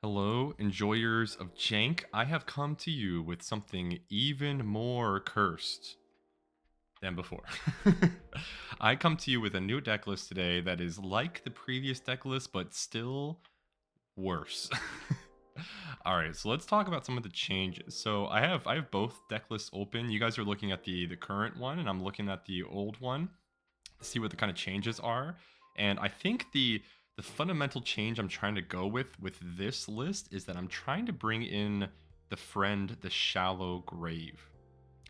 Hello, enjoyers of jank. I have come to you with something even more cursed than before. I come to you with a new deck list today that is like the previous deck list, but still worse. All right, so let's talk about some of the changes. So I have both deck lists open. You guys are looking at the current one, and I'm looking at the old one to see what the kind of changes are. And I think the fundamental change I'm trying to go with this list is that I'm trying to bring in the Shallow Grave.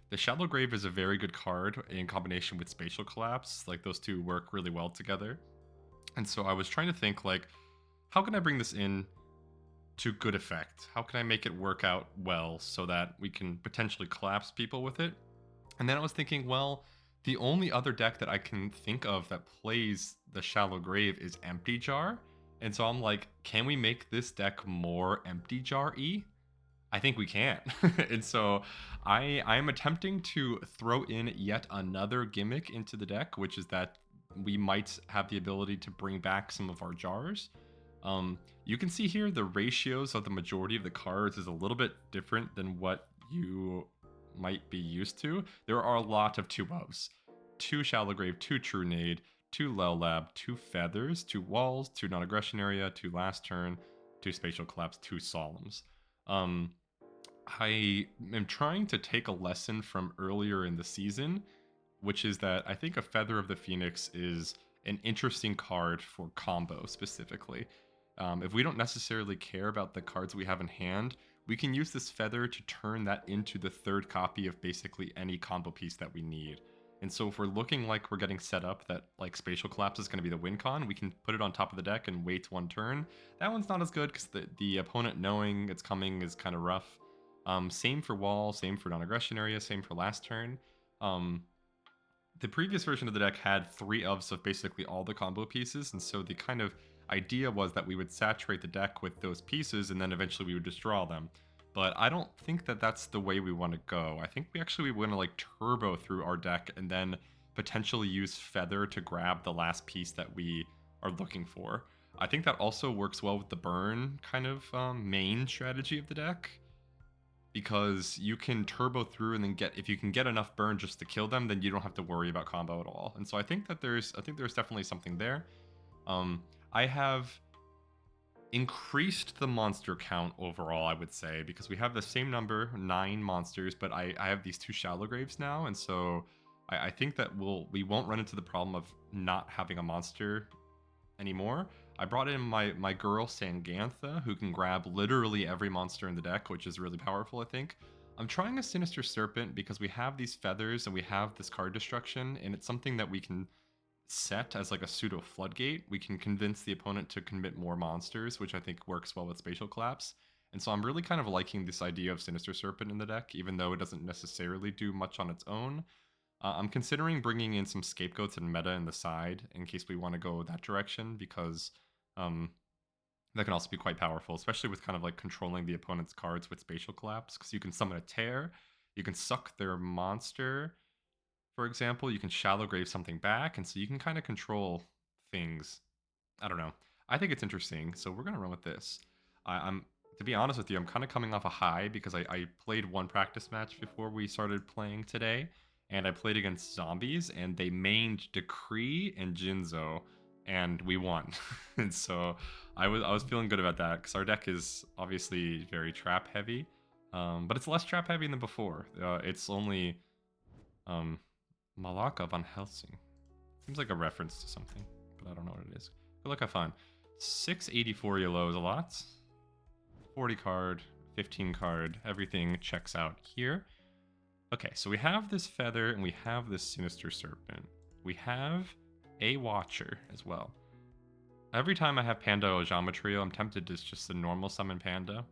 The Shallow Grave is a very good card in combination with Spatial Collapse. Like those two work really well together. And so I was trying to think like, how can I bring this in to good effect? How can I make it work out well so that we can potentially collapse people with it? And then I was thinking, well, the only other deck that I can think of that plays the Shallow Grave is Empty Jar. And so I'm like, can we make this deck more Empty Jar-y? I think we can. And so I'm attempting to throw in yet another gimmick into the deck, which is that we might have the ability to bring back some of our jars. You can see here the ratios of the majority of the cards is a little bit different than what you might be used to. There are a lot of 2 ofs. 2 Shallow Grave, 2 True Nade, 2 Lel Lab, 2 Feathers, 2 Walls, 2 Non-Aggression Area, 2 Last Turn, 2 Spatial Collapse, 2 Solemns. Um, I am trying to take a lesson from earlier in the season, which is that I think a Feather of the Phoenix is an interesting card for combo specifically. If we don't necessarily care about the cards we have in hand, we can use this feather to turn that into the third copy of basically any combo piece that we need. And so if we're looking like we're getting set up that like Spatial Collapse is going to be the win con, we can put it on top of the deck and wait one turn. That one's not as good because the opponent knowing it's coming is kind of rough. Same for wall, same for non-aggression area, same for last turn. Um, the previous version of the deck had 3 ofs of basically all the combo pieces, and so the kind of idea was that we would saturate the deck with those pieces and then eventually we would just draw them. But I don't think that that's the way we want to go. I think we want to like turbo through our deck and then potentially use Feather to grab the last piece that we are looking for. I think that also works well with the burn kind of main strategy of the deck because you can turbo through and then get, if you can get enough burn just to kill them, then you don't have to worry about combo at all. And so I think there's definitely something there. I have increased the monster count overall, I would say, because we have the same number, 9 monsters, but I have these 2 Shallow Graves now, and so I think that we won't run into the problem of not having a monster anymore. I brought in my girl Sangantha, who can grab literally every monster in the deck, which is really powerful, I think. I'm trying a Sinister Serpent because we have these feathers and we have this card destruction, and it's something that we can set as like a pseudo floodgate. We can convince the opponent to commit more monsters, which I think works well with Spatial Collapse. And so I'm really kind of liking this idea of Sinister Serpent in the deck, even though it doesn't necessarily do much on its own. I'm considering bringing in some scapegoats and meta in the side in case we want to go that direction, because um, that can also be quite powerful, especially with kind of like controlling the opponent's cards with Spatial Collapse, because you can summon a tear, you can suck their monster, for example, you can Shallow Grave something back, and so you can kind of control things. I don't know. I think it's interesting, so we're gonna run with this. I'm to be honest with you, I'm kind of coming off a high because I played one practice match before we started playing today, and I played against zombies, and they mained Decree and Jinzo, and we won. And so I was feeling good about that because our deck is obviously very trap heavy, but it's less trap heavy than before. It's only um, Malaka von Helsing. Seems like a reference to something, but I don't know what it is. Good luck, have fun. 684 yellow is a lot. 40 card, 15 card, everything checks out here. Okay, so we have this feather and we have this Sinister Serpent. We have a Watcher as well. Every time I have Panda or Geometrio, I'm tempted to just a normal summon Panda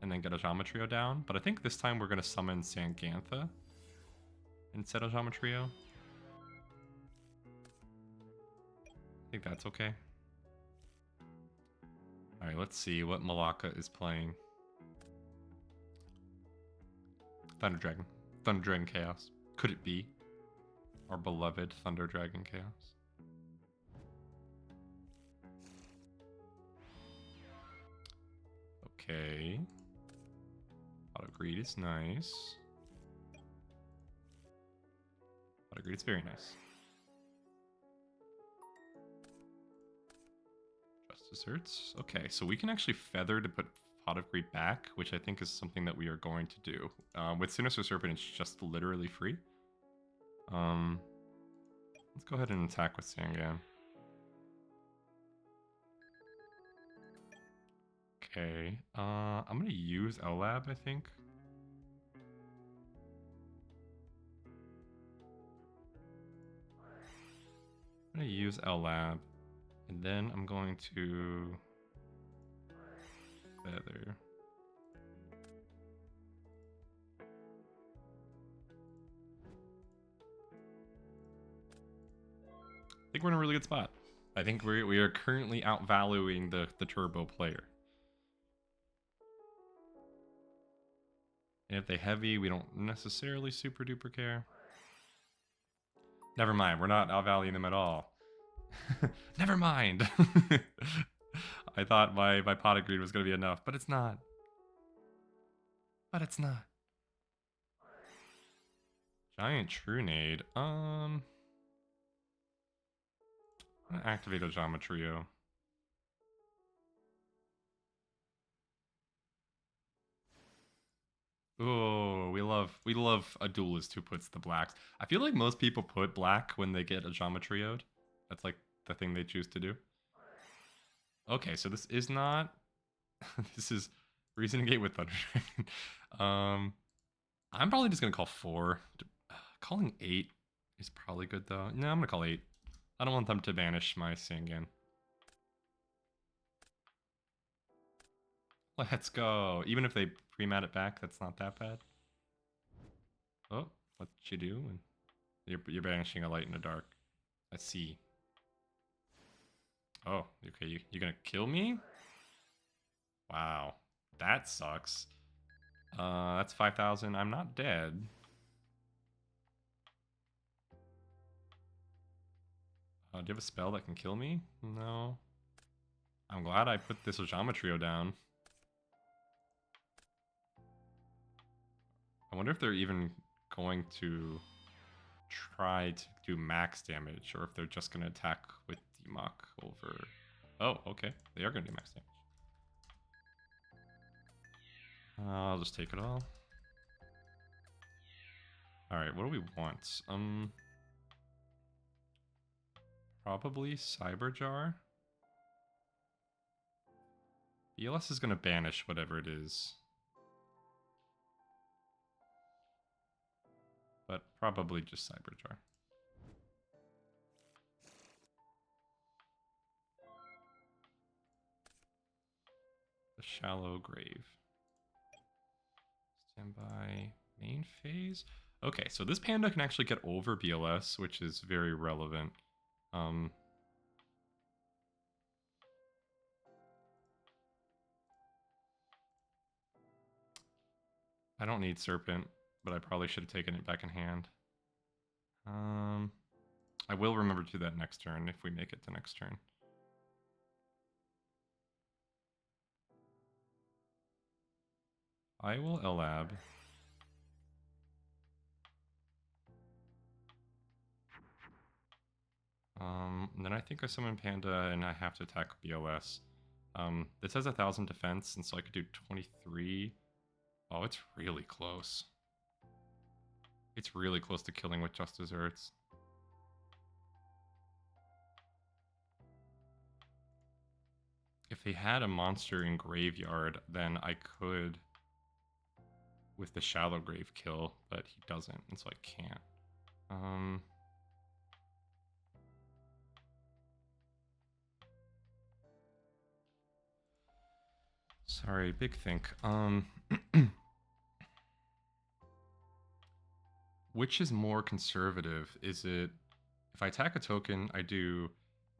and then get a Geometrio down, but I think this time we're going to summon Sangantha instead of Geometrio. I think that's okay. Alright, let's see what Malaka is playing. Thunder Dragon. Thunder Dragon Chaos. Could it be our beloved Thunder Dragon Chaos? Okay. Auto greed is nice. Auto greed is very nice. Just desserts. Okay, so we can actually feather to put Pot of Greed back, which I think is something that we are going to do. With Sinister Serpent, it's just literally free. Let's go ahead and attack with Sangan. Okay, I'm gonna use Lab, I think. I'm gonna use Lab, and then I'm going to feather. I think we're in a really good spot. I think we are currently outvaluing the turbo player. And if they heavy, we don't necessarily super duper care. Never mind, we're not outvaluing them at all. Never mind. I thought my pot of greed was going to be enough, but it's not. But it's not. Giant Trunade. I'm gonna activate a Ojama Trio. Oh, we love a duelist who puts the blacks. I feel like most people put black when they get a Ojama Trio'd. That's like the thing they choose to do. Okay, so this is not. This is Reasoning Gate with Thunder Dragon. I'm probably just gonna call 4. Calling 8 is probably good though. No, I'm gonna call 8. I don't want them to banish my Sangan. Let's go. Even if they pre-mat it back, that's not that bad. Oh, what you do? You're banishing a light and a dark. I see. Oh, okay. You're gonna kill me? Wow, that sucks. That's 5,000. I'm not dead. Do you have a spell that can kill me? No. I'm glad I put this Ojama Trio down. I wonder if they're even going to try to do max damage, or if they're just going to attack with Demok over... Oh, okay. They are going to do max damage. I'll just take it all. Alright, what do we want? Probably Cyberjar. ELS is going to banish whatever it is. But probably just Cyberjar. The Shallow Grave. Standby main phase. Okay, so this panda can actually get over BLS, which is very relevant. I don't need Serpent, but I probably should have taken it back in hand. I will remember to do that next turn if we make it to next turn. I will Elab. Then I think I summon Panda and I have to attack BLS. This has 1,000 defense, and so I could do 23. Oh, it's really close. It's really close to killing with just desserts. If he had a monster in Graveyard, then I could, with the Shallow Grave, kill, but he doesn't, and so I can't. Sorry, big think. Which is more conservative? Is it, if I attack a token, I do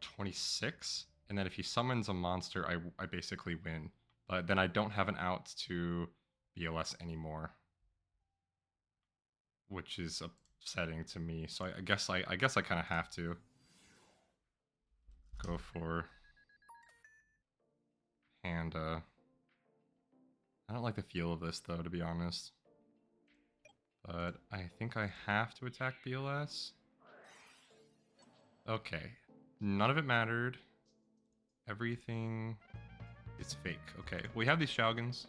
26, and then if he summons a monster, I basically win. But then I don't have an out to BLS anymore, which is upsetting to me. So I guess I kind of have to go for Panda. I don't like the feel of this though, to be honest. But I think I have to attack BLS. Okay. None of it mattered. Everything is fake. Okay. We have these Shougans.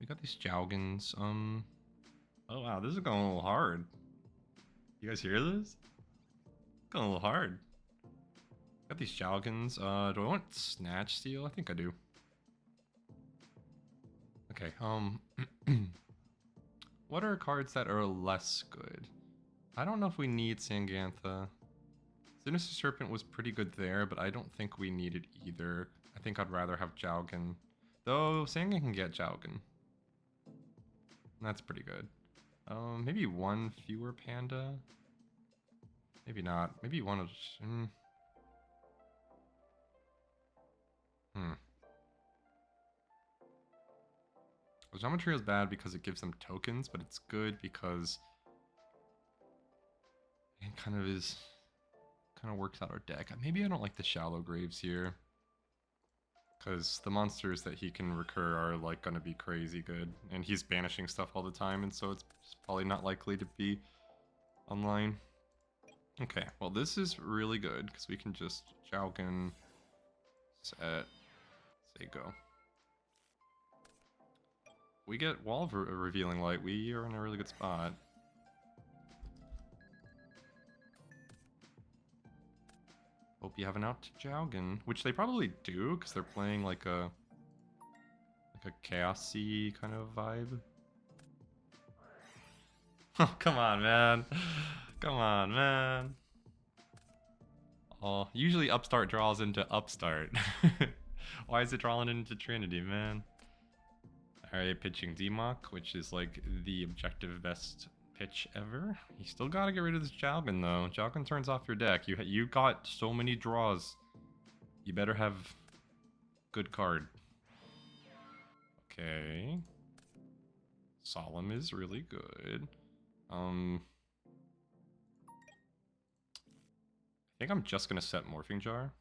We got these Jougans. Oh wow, this is going a little hard. You guys hear this? Going a little hard. Got these Jougans. Do I want Snatch Steal? I think I do. Okay, what are cards that are less good? I don't know if we need Sangantha. Sinister Serpent was pretty good there, but I don't think we need it either. I think I'd rather have Jougan. Though, Sangan can get Jougan. That's pretty good. Maybe one fewer Panda? Maybe not. Maybe one of... Well, Geometry is bad because it gives them tokens, but it's good because it kind of works out our deck. Maybe I don't like the Shallow Graves here, because the monsters that he can recur are like gonna be crazy good, and he's banishing stuff all the time, and so it's probably not likely to be online. Okay, well this is really good because we can just Jougan, set, say go. We get Wall of Revealing Light. We are in a really good spot. Hope you have an out to Jougan, which they probably do because they're playing like a chaosy kind of vibe. Oh, come on, man. Come on, man. Oh, usually Upstart draws into Upstart. Why is it drawing into Trinity, man? Alright, pitching Demok, which is like the objective best pitch ever. You still gotta get rid of this Jougan though. Jougan turns off your deck. You got so many draws. You better have good card. Okay. Solemn is really good. I think I'm just gonna set Morphing Jar.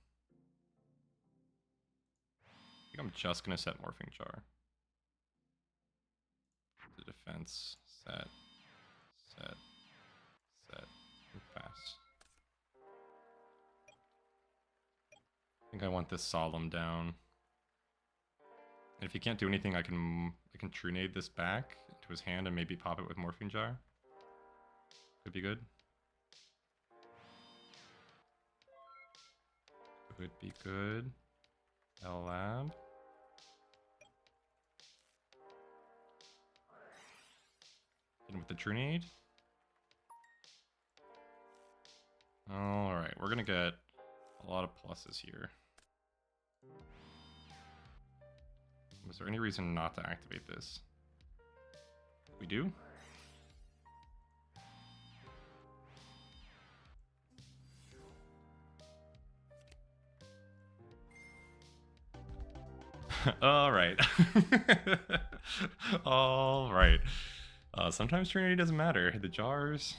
I think I'm just gonna set Morphing Jar. The defense, set, pass. I think I want this Solemn down. And if he can't do anything, I can Trunade this back into his hand and maybe pop it with Morphing Jar. Could be good. Could be good. L-Lab. Hit him with the Trunade. Alright, we're gonna get a lot of pluses here. Was there any reason not to activate this? We do? Alright. Alright. Sometimes Trinity doesn't matter. The jars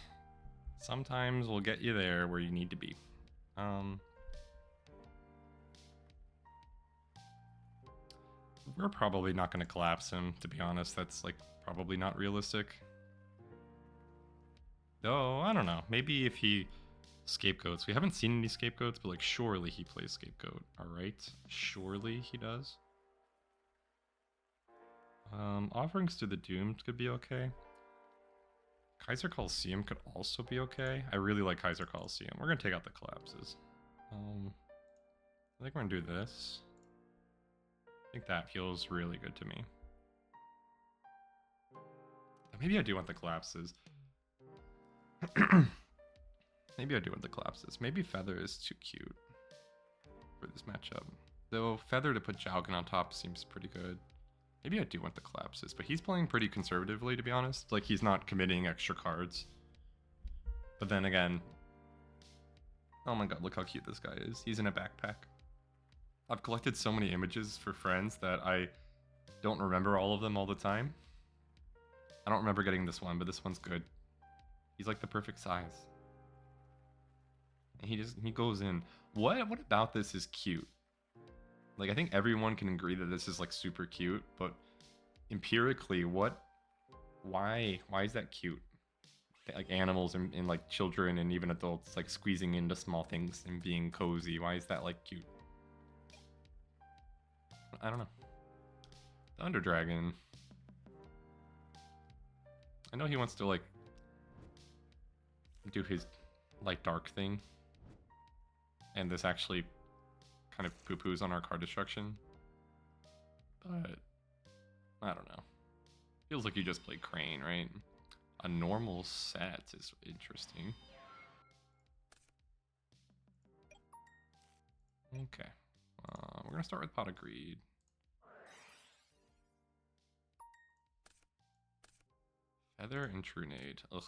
sometimes will get you there where you need to be. We're probably not going to collapse him, to be honest. That's like probably not realistic. Though, I don't know. Maybe if he scapegoats. We haven't seen any scapegoats, but like surely he plays scapegoat. Alright. Surely he does. Offerings to the Doomed could be okay. Kaiser Coliseum could also be okay. I really like Kaiser Coliseum. We're going to take out the collapses. I think we're going to do this. I think that feels really good to me. Maybe I do want the collapses. Maybe I do want the collapses. Maybe Feather is too cute for this matchup. Though Feather to put Jougan on top seems pretty good. Maybe I do want the collapses, but he's playing pretty conservatively, to be honest. Like, he's not committing extra cards. But then again... Oh my god, look how cute this guy is. He's in a backpack. I've collected so many images for friends that I don't remember all of them all the time. I don't remember getting this one, but this one's good. He's like the perfect size. And he goes in. What about this is cute? Like, I think everyone can agree that this is like super cute, but empirically, why is that cute? Like animals and like children and even adults like squeezing into small things and being cozy. Why is that like cute? I don't know. Thunder Dragon. I know he wants to like do his light dark thing, and this actually kind of poo-poos on our card destruction. But I don't know. Feels like you just played Crane, right? A normal set is interesting. Okay. We're gonna start with Pot of Greed. Feather and Trunade. Ugh.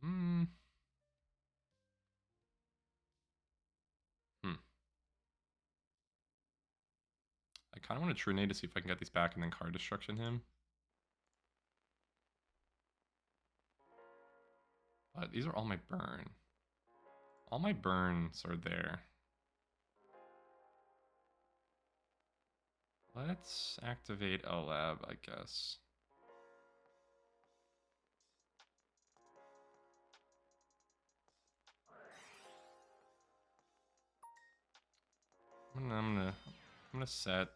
Hmm. I kind of want to Trunade to see if I can get these back and then card destruction him. But these are all my burn. All my burns are there. Let's activate Lab, I guess. I'm gonna set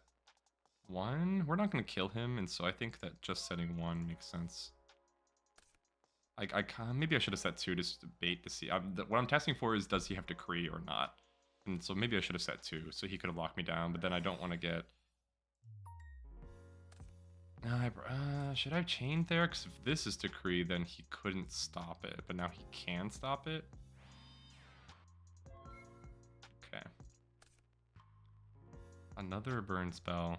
one. We're not gonna kill him, and so I think that just setting one makes sense. Maybe I should have set two just to bait to see. What I'm testing for is does he have Decree or not, and so maybe I should have set two so he could have locked me down. But then I don't want to get. Should I have chained there? Because if this is Decree, then he couldn't stop it, but now he can stop it. Okay. Another burn spell.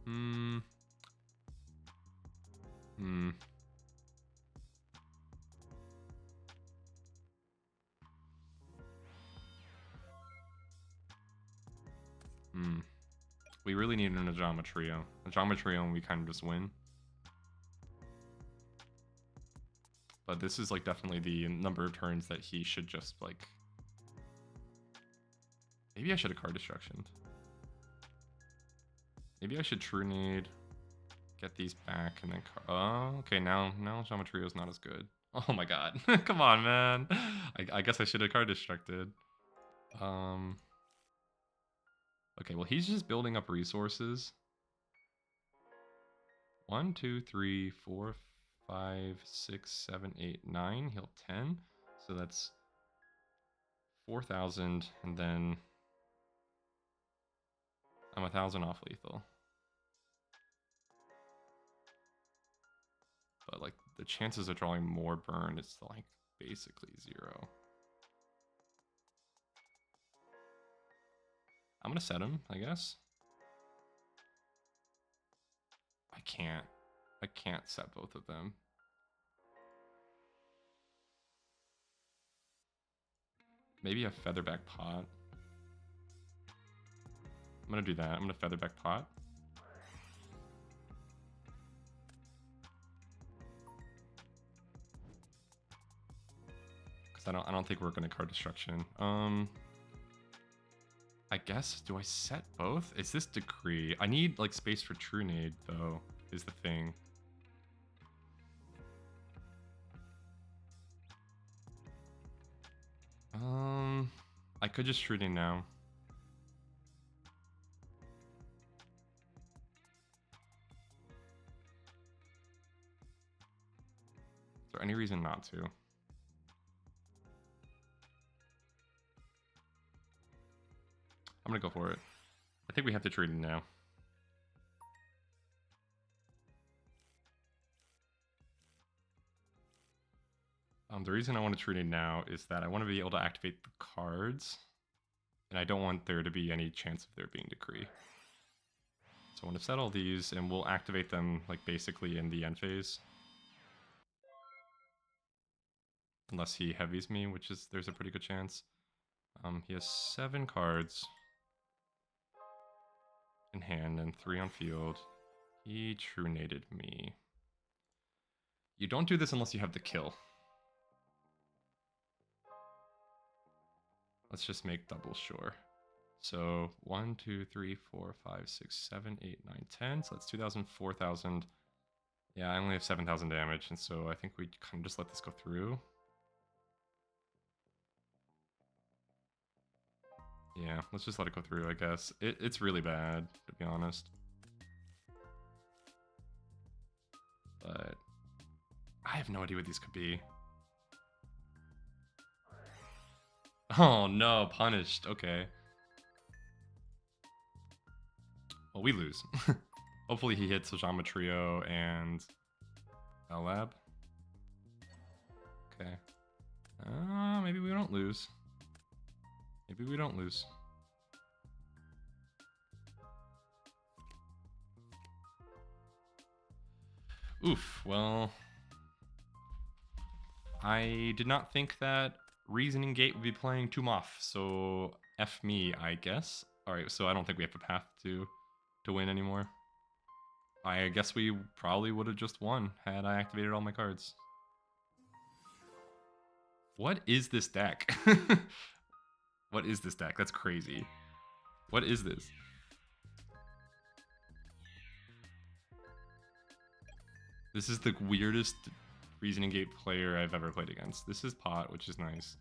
Hmm. We really need an Ajama Trio. Ajama Trio and we kind of just win. But this is like definitely the number of turns that he should just like... Maybe I should have card destructioned. Maybe I should Trunade, get these back, and then... Oh, okay, now Ajama Trio is not as good. Oh my god. Come on, man. I guess I should have card destructed. Okay, well, he's just building up resources. 1, 2, 3, 4, 5, 6, 7, 8, 9. He'll 10. So that's 4,000, and then I'm 1,000 off lethal. But like the chances of drawing more burn is like basically 0. I'm gonna set him, I guess. I can't set both of them. Maybe a Featherback Pot. I'm gonna do that. I'm gonna Featherback Pot. Because I don't think we're gonna card destruction. I guess, do I set both? Is this Decree? I need like space for Trunade though, is the thing. I could just Trunade now. Is there any reason not to? I'm gonna go for it. I think we have to trade it now. The reason I want to trade it now is that I want to be able to activate the cards, and I don't want there to be any chance of there being Decree. So I want to settle these, and we'll activate them like basically in the end phase. Unless he heavies me, which is there's a pretty good chance. He has 7 cards in hand and 3 on field. He Trunaded me. You don't do this unless you have the kill. Let's just make double sure. So 1, 2, 3, 4, 5, 6, 7, 8, 9, 10. So that's 2,000, 4,000. Yeah, I only have 7,000 damage, and so I think we kind of just let this go through. Yeah, let's just let it go through, I guess. It's really bad, to be honest. But I have no idea what these could be. Oh no, punished. Okay. Well, we lose. Hopefully he hits Ojama Trio and Lab. Okay. Maybe we don't lose. Maybe we don't lose. Oof, well... I did not think that Reasoning Gate would be playing Tumoff, so F me, I guess. Alright, so I don't think we have a path to win anymore. I guess we probably would have just won had I activated all my cards. What is this deck? What is this deck? That's crazy. What is this? This is the weirdest Reasoning Gate player I've ever played against. This is Pot, which is nice.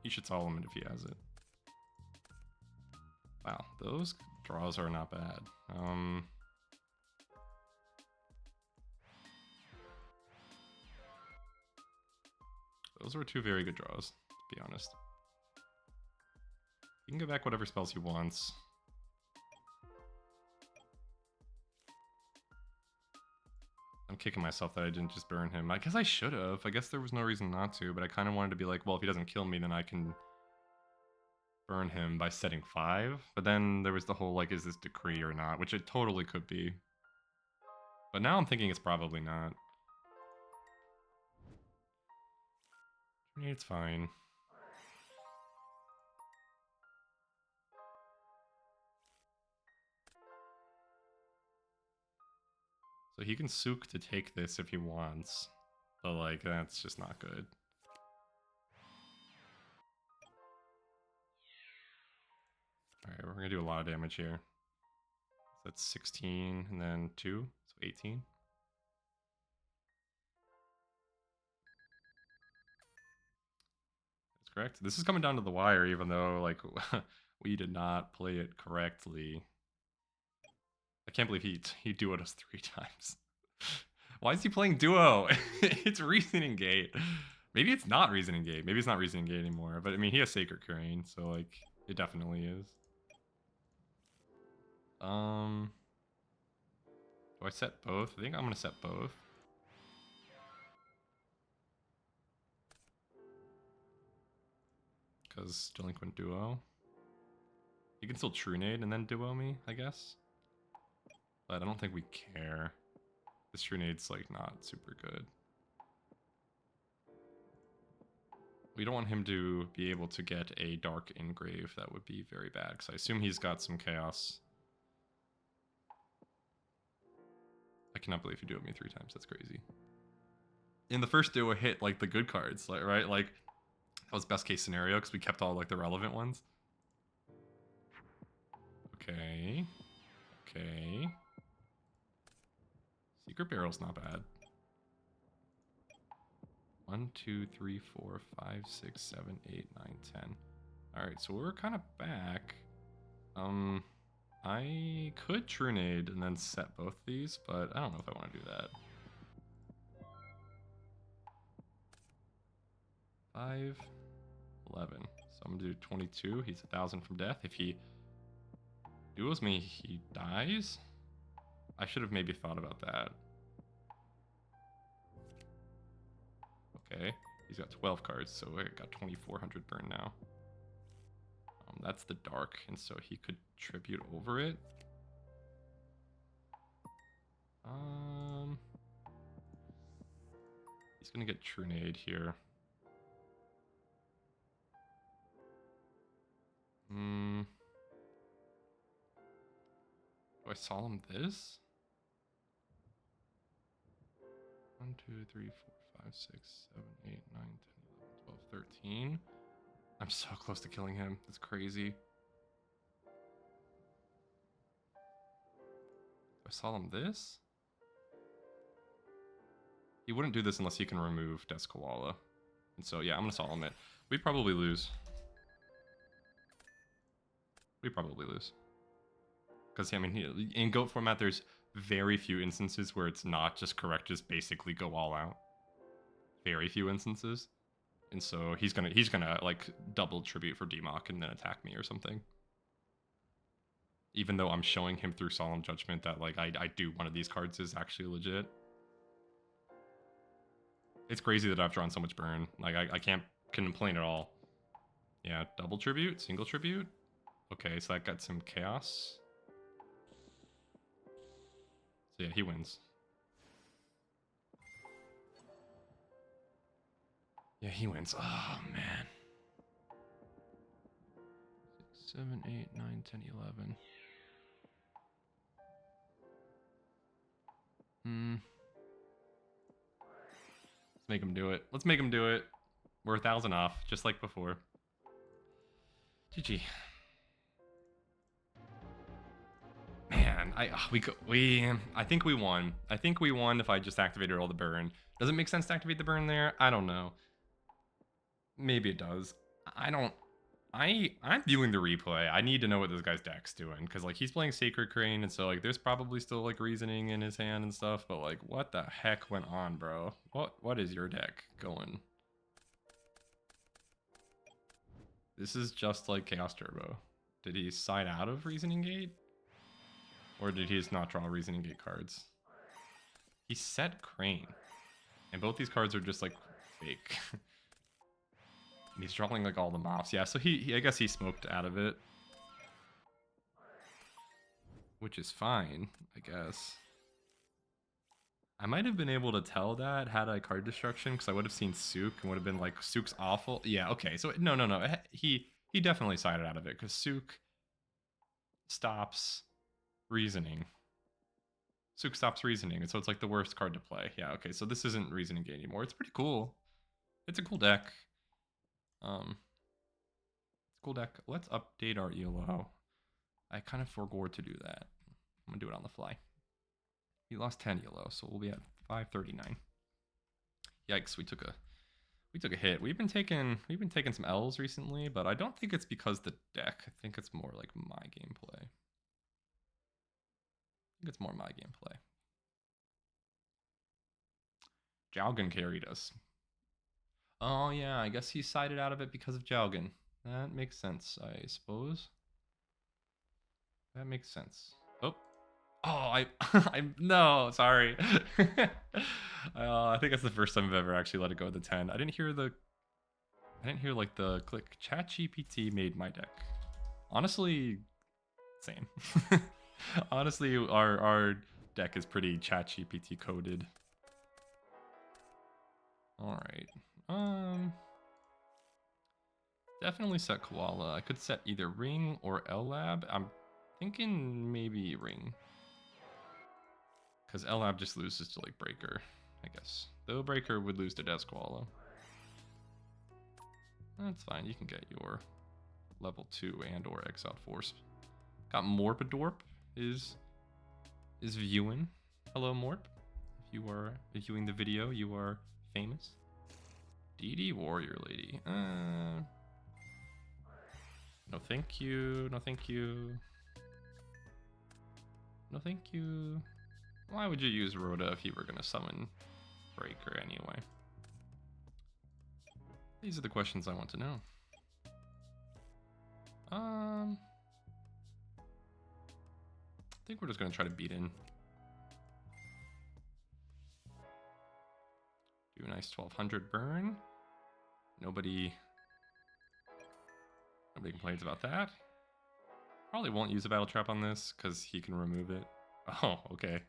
He should solve him if he has it. Wow, those draws are not bad. Those were two very good draws, to be honest. He can get back whatever spells he wants. I'm kicking myself that I didn't just burn him. I guess I should have. I guess there was no reason not to, but I kind of wanted to be like, well, if he doesn't kill me, then I can burn him by setting 5. But then there was the whole, like, is this decree or not? Which it totally could be. But now I'm thinking it's probably not. It's fine. So he can soak to take this if he wants. But, like, that's just not good. Alright, we're gonna do a lot of damage here. So that's 16, and then 2, so 18. That's correct. This is coming down to the wire, even though, like, we did not play it correctly. I can't believe he duoed us 3 times. Why is he playing duo? It's Reasoning Gate. Maybe it's not Reasoning Gate. Maybe it's not Reasoning Gate anymore. But I mean, he has Sacred Crane, so like, it definitely is. Do I set both? I think I'm gonna set both. Because Delinquent Duo. You can still True Nade and then Duo me, I guess. But I don't think we care. This True Nade's like not super good. We don't want him to be able to get a Dark Engrave. That would be very bad, because I assume he's got some Chaos. I cannot believe he duoed me 3 times. That's crazy. In the first duo hit, like, the good cards, like, right? Like, that was best case scenario, because we kept all, like, the relevant ones. Okay. Okay. Secret Barrel's not bad. 1, 2, 3, 4, 5, 6, 7, 8, 9, 10. Alright, so we're kind of back. I could True Nade and then set both these, but I don't know if I want to do that. 5, 11. So I'm gonna do 22. He's 1,000 from death. If he duos me, he dies? I should have maybe thought about that. Okay, he's got 12 cards, so I got 2,400 burn now. That's the dark, and so he could tribute over it. He's gonna get True Nade here. Do I solemn this? 1, 2, 3, 4, 5, 6, 7, 8, 9, 10, 11, 12, 13. I'm so close to killing him. That's crazy. I saw him this? He wouldn't do this unless he can remove Death's Koala. And so, yeah, I'm going to solemn it. We probably lose. We probably lose. Because, I mean, in GOAT format, there's very few instances where it's not just correct, just basically go all out. Very few instances. And so he's gonna like double tribute for Demock and then attack me or something. Even though I'm showing him through Solemn Judgment that like I do one of these cards is actually legit. It's crazy that I've drawn so much burn. Like I can't complain at all. Yeah, double tribute, single tribute. Okay, so that got some chaos. So yeah, he wins. Yeah, he wins. Oh, man. 6, 7, 8, 9, 10, 11. Let's make him do it. Let's make him do it. We're 1,000 off, just like before. GG. Man, I think we won. I think we won if I just activated all the burn. Does it make sense to activate the burn there? I don't know. Maybe it does. I'm viewing the replay. I need to know what this guy's deck's doing because like he's playing Sacred Crane, and so like there's probably still like reasoning in his hand and stuff. But like, what the heck went on, bro? What is your deck going? This is just like Chaos Turbo. Did he side out of Reasoning Gate, or did he just not draw Reasoning Gate cards? He set Crane, and both these cards are just like fake. And he's drawing like all the mobs. Yeah, so he I guess he smoked out of it. Which is fine, I guess. I might have been able to tell that had I card destruction, because I would have seen Sook and would have been like, Sook's awful. Yeah, okay, so no. He definitely sided out of it, because Sook stops reasoning. Sook stops reasoning, and so it's like the worst card to play. Yeah, okay, so this isn't Reasoning Gate anymore. It's pretty cool. It's a cool deck. It's a cool deck. Let's update our ELO. I kind of forgot to do that. I'm gonna do it on the fly. We lost 10 ELO, so we'll be at 539. Yikes, we took a hit. We've been taking some L's recently, but I don't think it's because the deck. I think it's more like my gameplay. I think it's more my gameplay. Jowgen carried us. Oh yeah, I guess he sided out of it because of Jowgen. That makes sense, I suppose. That makes sense. Oh, I no, sorry. I think that's the first time I've ever actually let it go to 10. I didn't hear like the click. ChatGPT made my deck. Honestly, same. Honestly, our deck is pretty ChatGPT coded. All right. Definitely set Koala. I could set either Ring or L Lab. I'm thinking maybe Ring. Because L Lab just loses to like Breaker, I guess. Though Breaker would lose to Death's Koala. That's fine. You can get your level 2 and or Exiled Force. Got Morpidorp is viewing. Hello, Morp. If you are viewing the video, you are famous. DD Warrior Lady. No thank you. No thank you. No thank you. Why would you use Rhoda if you were going to summon Breaker anyway? These are the questions I want to know. I think we're just going to try to beat in. Do a nice 1200 burn. Nobody complains about that. Probably won't use a battle trap on this because he can remove it. Oh, okay.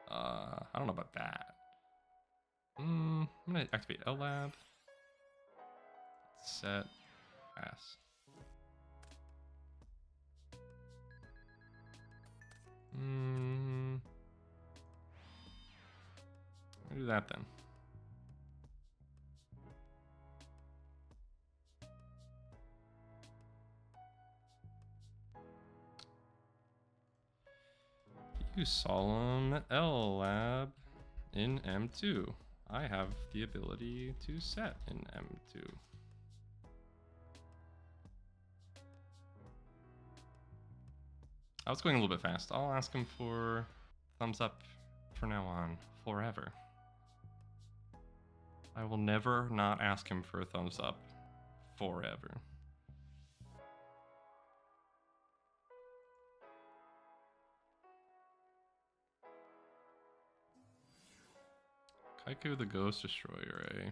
I don't know about that. I'm gonna activate L Lab. Set. Pass. I'll do that then. you, Solemn L Lab in M2. I have the ability to set in M2. I was going a little bit fast. I'll ask him for thumbs up for now on, forever. I will never not ask him for a thumbs up, forever. Kaiku the Ghost Destroyer, eh?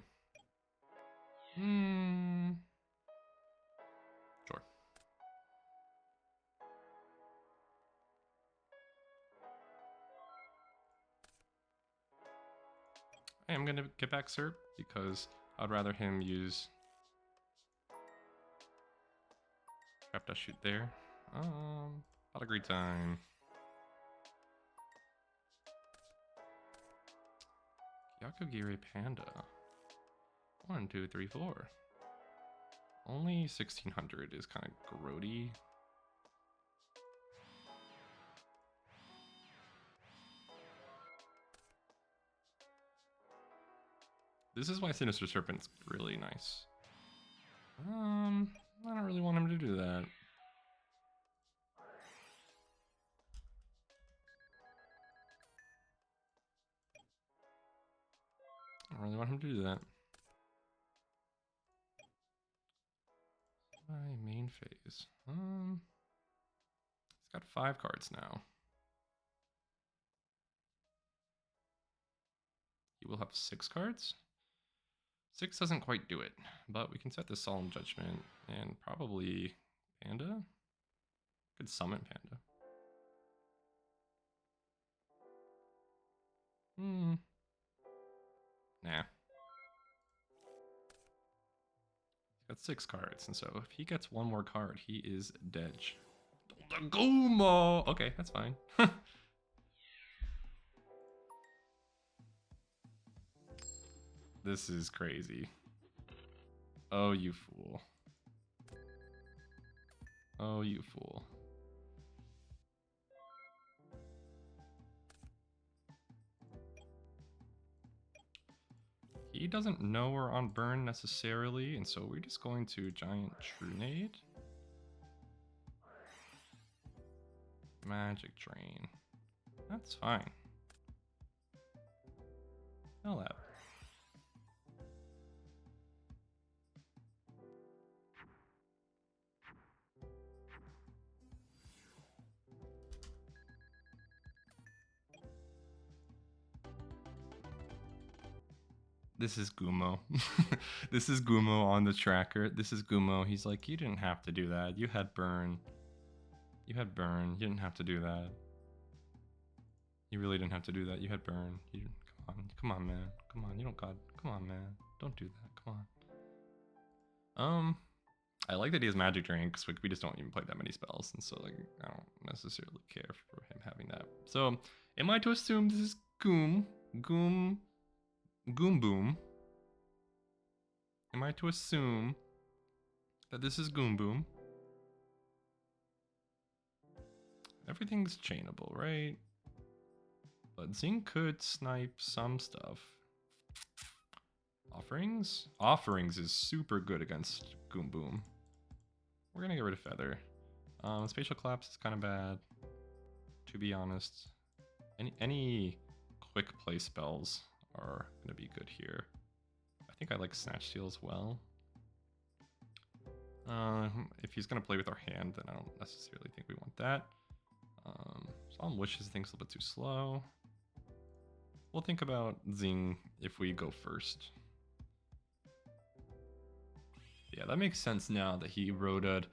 Sure. I am gonna get back Serp because I'd rather him use Trap Dust Shoot there. Pedigree time. Yakugiri Panda. 1, 2, 3, 4. Only 1600 is kind of grody. This is why Sinister Serpent's really nice. I don't really want him to do that. I don't really want him to do that. My main phase. He's got 5 cards now. He will have 6 cards. 6 doesn't quite do it, but we can set the Solemn Judgment and probably Panda. Could summon Panda. Nah. He's got 6 cards, and so if he gets 1 more card, he is dead. The Gumo! Okay, that's fine. This is crazy. Oh, you fool. Oh, you fool. He doesn't know we're on burn necessarily, and so we're just going to Giant Trunade. Magic Drain. That's fine. Hell that. This is Gumo. This is Gumo on the tracker. This is Gumo. He's like, you didn't have to do that. You had burn. You had burn. You didn't have to do that. You really didn't have to do that. You had burn. You, come on, man. Come on. You don't got. Come on, man. Don't do that. Come on. I like that he has Magic Drain because we just don't even play that many spells, and so like I don't necessarily care for him having that. So, am I to assume this is Goom Boom? Am I to assume that this is Goom Boom? Everything's chainable, right? But Zing could snipe some stuff. Offerings? Offerings is super good against Goom Boom. We're gonna get rid of Feather. Spatial Collapse is kind of bad, to be honest. Any quick play spells are gonna be good here. I think I like Snatch Steal as well. If he's gonna play with our hand, then I don't necessarily think we want that. Solemn Wishes things a little bit too slow. We'll think about Zing if we go first. Yeah, that makes sense now that he rotated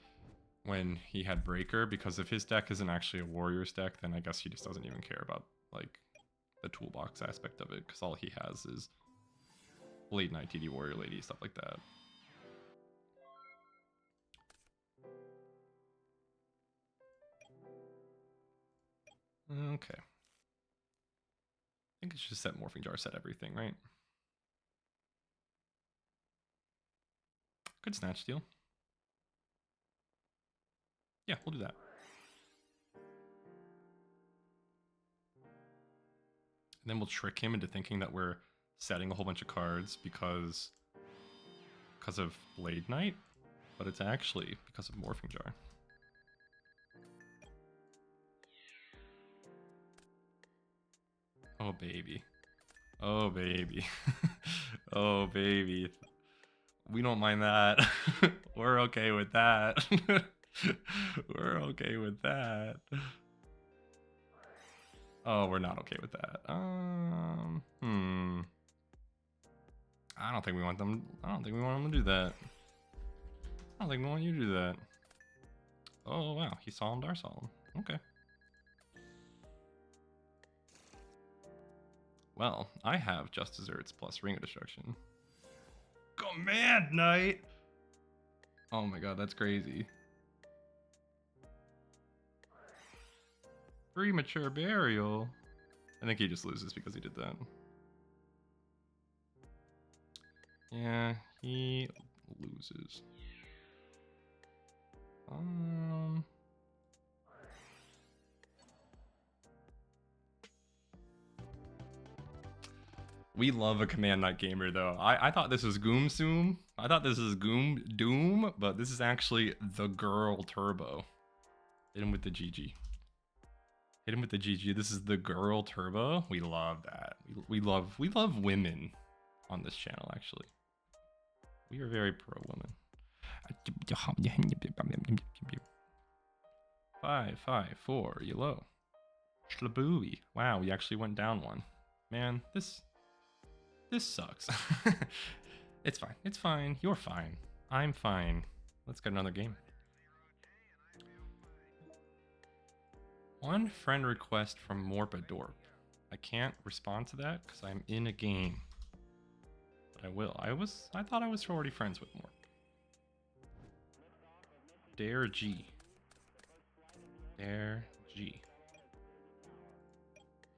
when he had Breaker, because if his deck isn't actually a Warriors deck, then I guess he just doesn't even care about like the toolbox aspect of it, because all he has is Late Night TD Warrior Lady, stuff like that. Okay. I think it's just set Morphing Jar, set everything, right? Good Snatch Steal. Yeah, we'll do that. And then we'll trick him into thinking that we're setting a whole bunch of cards because of Blade Knight, but it's actually because of Morphing Jar. Oh baby. Oh baby. Oh baby. We don't mind that. We're okay with that. We're okay with that. Oh, we're not okay with that. I don't think we want them. I don't think we want them to do that. I don't think we want you to do that. Oh wow, he saw him, Dar saw him. Okay. Well, I have Just Desserts plus Ring of Destruction. Command Knight! Oh my god, that's crazy. Premature Burial. I think he just loses because he did that. Yeah, he loses. We love a Command Knight gamer though. I thought this was Goom Zoom. I thought this was Goom Doom, but this is actually the girl Turbo. Hit him with the GG. Hit him with the GG. This is the girl Turbo. We love that. We love women on this channel actually. We are very pro women. 5, 5, 4, yellow. Shlabooey. Wow, we actually went down one. Man, this sucks. It's fine. It's fine. You're fine. I'm fine. Let's get another game. One friend request from Morbidorp. I can't respond to that because I'm in a game. But I will. I thought I was already friends with Morp. Dare G. Dare G.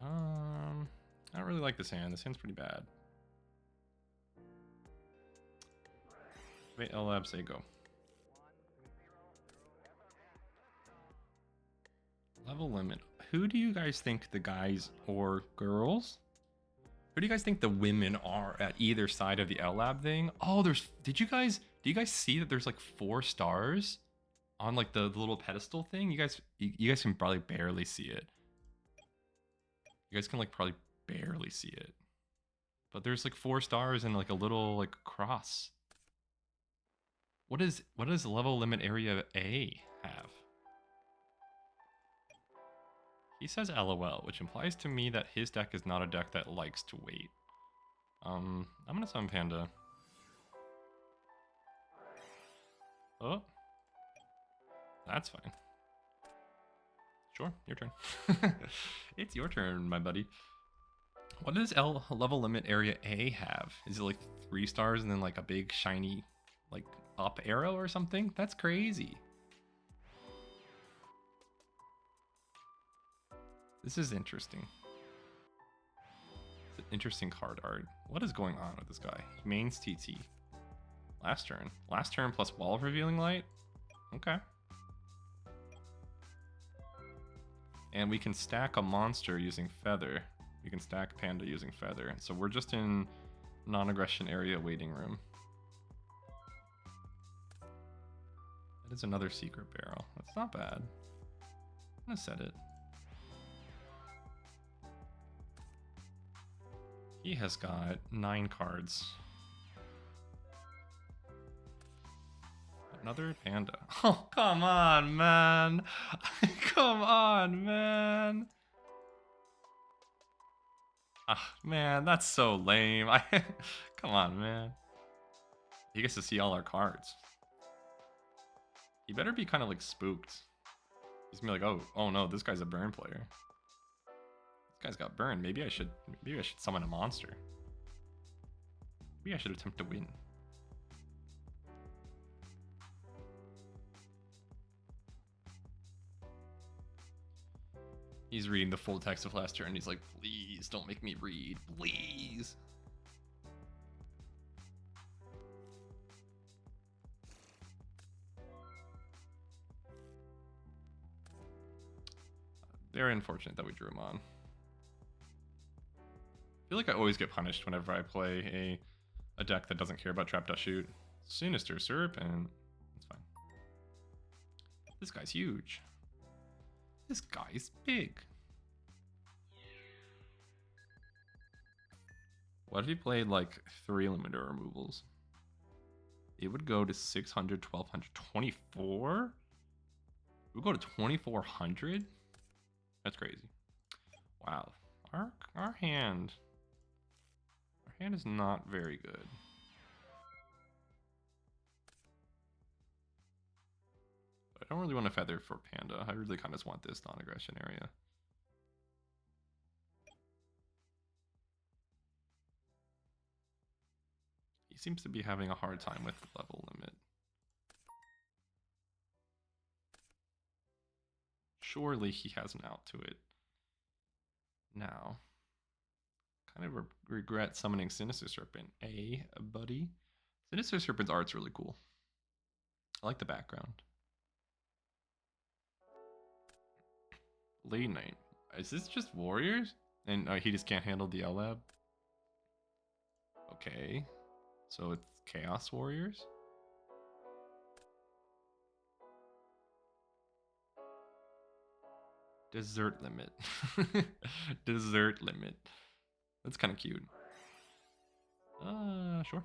I don't really like this hand. This hand's pretty bad. Wait, Lab say go. Level limit. Who do you guys think the guys or girls? Who do you guys think the women are at either side of the Lab thing? Oh, do you guys see that there's like 4 stars on like the little pedestal thing? You guys can probably barely see it. You guys can like probably barely see it. But there's like 4 stars and like a little like cross. What does level limit area A have? He says LOL, which implies to me that his deck is not a deck that likes to wait. I'm gonna summon Panda. Oh. That's fine. Sure, your turn. It's your turn, my buddy. What does level limit area A have? Is it like 3 stars and then like a big shiny like up arrow or something? That's crazy. This is interesting. It's an interesting card art. What is going on with this guy? He mains TT. Last turn. Last turn plus Wall of Revealing Light? Okay. And we can stack a monster using Feather. We can stack Panda using Feather. So we're just in non-aggression area waiting room. That is another secret barrel. That's not bad. I'm gonna set it. He has got 9 cards. Another Panda. Oh, come on, man. Come on, man. Ah, man, that's so lame. Come on, man. He gets to see all our cards. He better be kind of like spooked. He's gonna be like, oh no, this guy's a burn player. This guy's got burn. Maybe I should summon a monster. Maybe I should attempt to win. He's reading the full text of last turn. He's like, please don't make me read, please. Very unfortunate that we drew him on. feel like I always get punished whenever I play a deck that doesn't care about Trap Dust Shoot. Sinister Serpent. That's fine. This guy's huge. This guy's big. What if he played like 3 limiter removals? It would go to 600, 1200, 24? It would go to 2400? That's crazy. Wow. Our hand is not very good. I don't really want to feather for Panda. I really kind of just want this non-aggression area. He seems to be having a hard time with the level limit. Surely he has an out to it. Now, kind of regret summoning Sinister Serpent. Buddy? Sinister Serpent's art's really cool. I like the background. Late night. Is this just warriors? And he just can't handle the Lab? Okay. So it's Chaos Warriors? Desert Limit. Desert Limit. That's kind of cute. Sure.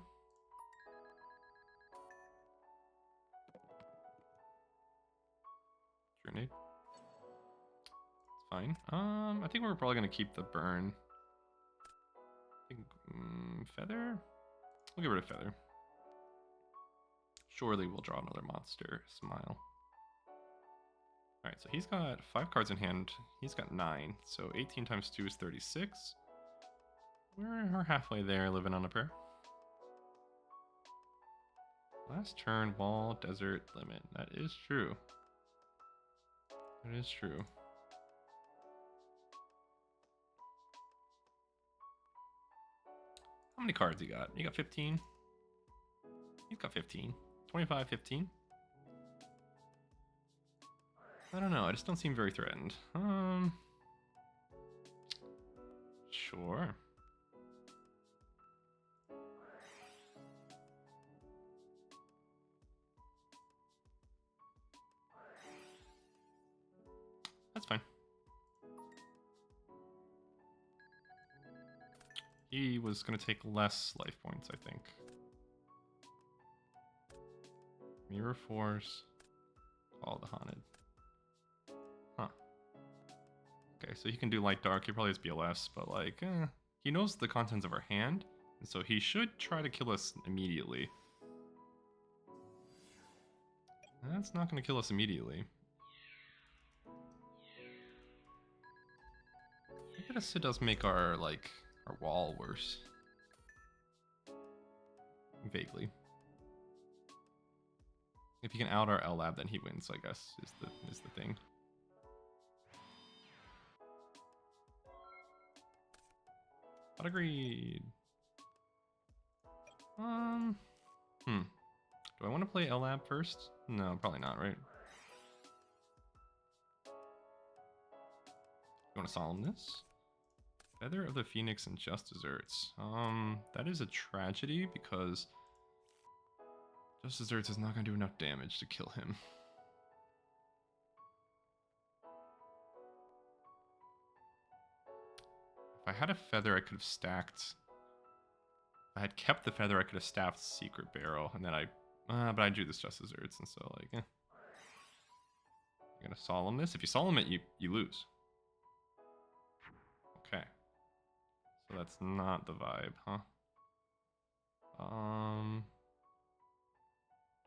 Grenade. It's fine. I think we're probably gonna keep the burn. I think feather. We'll get rid of feather. Surely we'll draw another monster. Smile. Alright, so he's got 5 cards in hand. He's got 9. So 18 times 2 is 36. We're halfway there, living on a prayer. Last turn, wall, desert, limit. That is true. That is true. How many cards you got? You got 15? He's got 15. 25, 15. I don't know, I just don't seem very threatened. Sure. That's fine. He was going to take less life points, I think. Mirror Force. Call the Haunted. Huh. Okay, so he can do Light Dark. He probably has BLS, but like, he knows the contents of our hand, and so he should try to kill us immediately. That's not going to kill us immediately. I guess it does make our, like, our wall worse. Vaguely. If he can out our L-Lab, then he wins, I guess, is the thing. Not agreed. Do I want to play L-Lab first? No, probably not, right? You want to solemn this? Feather of the Phoenix and Just Desserts. That is a tragedy because Just Desserts is not going to do enough damage to kill him. If I had a feather, I could have stacked. If I had kept the feather, I could have stacked Secret Barrel, and then but I drew this Just Desserts, and so like, You're gonna solemn this. If you solemn it, you lose. Okay. So that's not the vibe, huh?